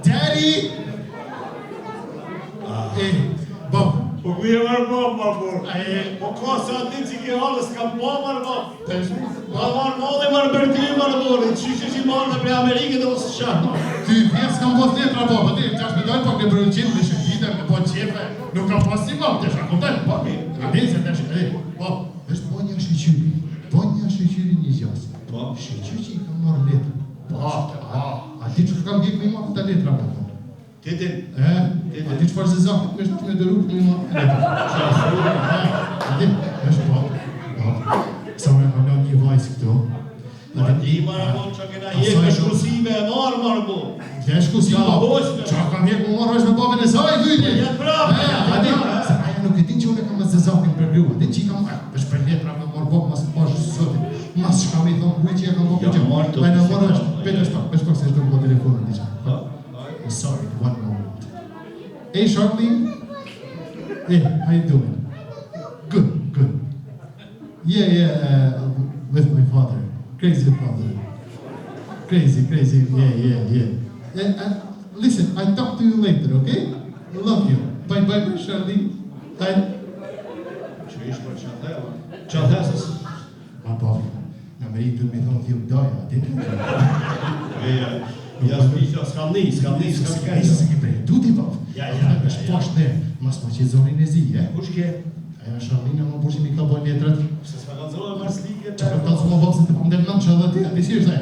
Daddy! Bob. Po ku je marrë Bob, marrë? Po ka sa ti që ke halës ka po marrë Bob. Ma marrë modhe marrë bërti marrë Bob. Qyshë që i marrë dhe pre Amerike dhe mos shakë. Ty vjes kam pos letra Bob, ati qash me dojnë po ke brënqin me shëgjitër, me po qefe. Nuk kam pos si Bob, të shakutaj, Bob. Adese të shëgjitër, Bob, është po një shëqyri. Po një shëqyri një gjasë. Shëqyri që i kam marrë letra. A ti që kam gjekë me i marrë të letra, Bob? Titin? A ti që farë zëzakët me shtë me dëru me i marrë të letra? A ti, është Bob. Sa me kam një vajzë këto. Ma ti marrë Bob që kena jekë me shkusime e marrë Bob. Kja shkusime, qa kam jekë më marrë është me babën e saj, dujti? Jetë prapë, se aja nuk e din që unë e kam me zëzakin për grua, din që i kam është për letra me marrë Bob mas pashë sotin, mas shka me i thonë kuj që i kam Bob për gjë. Bajnë marrë është, besh pak se është do po telefonën një qanë. Sorry, one moment. Hey Charlene? Hey, how you doing? Good. Yeah, with my father. Crazy father. Crazy, yeah. Listen, I'll talk to you later, okay? I love you. Bye, Charlene. Që ishë për qantela? Qantesës? Ma po, në Amerikë du me thonë thjo doja, ati në Ja s'pisha, s'kam ni, se ke prej, du ti po. është poshtë ne, mas po që zonin e zi, Kush ke? Aja Charlene, më përshim i ka boj letrat. Se s'ma kanë zonë e marslike Qa për kalë s'ma vaksin të pëndem në që dhe ti, ati si është e?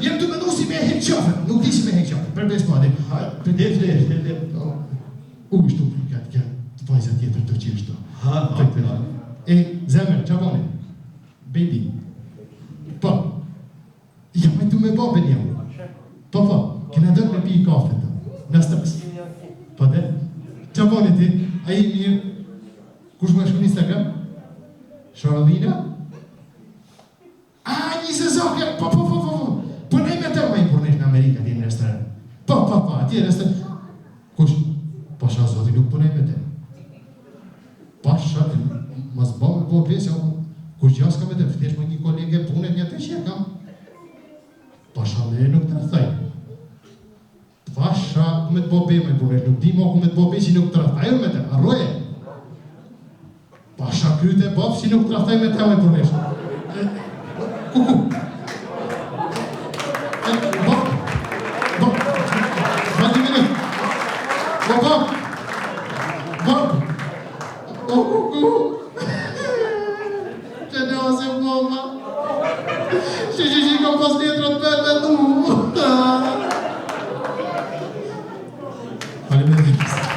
Jem të mënu si me hek qafën, nuk di si me hek qafën, për besh padi. Ishtu këtë vajzat tjetër të qishtu. Zemër, qa boni? Baby. Po. Jam e du me babën jam. Po, kena dërë me pi i kafe të. Në stëks. Po dhe? Qa boni ti? A i mirë? Kush më shku në Instagram? Charlina? Një sezake! Po. Përnej me të ma i përnej në Amerika, ti në restoran. Po, ti në restoran. Kush? Pasha zoti nuk përnej me të. Pasha, mas bëmë po pesja, kush gjas ka me të, fëtesh më një kolege punet një të që kam. Pasha me nuk të rëthaj. Pasha me të bobe me përnej, nuk di mo ku me të bobe që nuk të rëthaj me të, arroje. Pasha kryte bob që nuk të rëthaj me të me përnej. Kuku. Bob. Vadi minut. Bob. Kuku. Që në ose mama. Që kam pas letrat për me du. Faleminderit.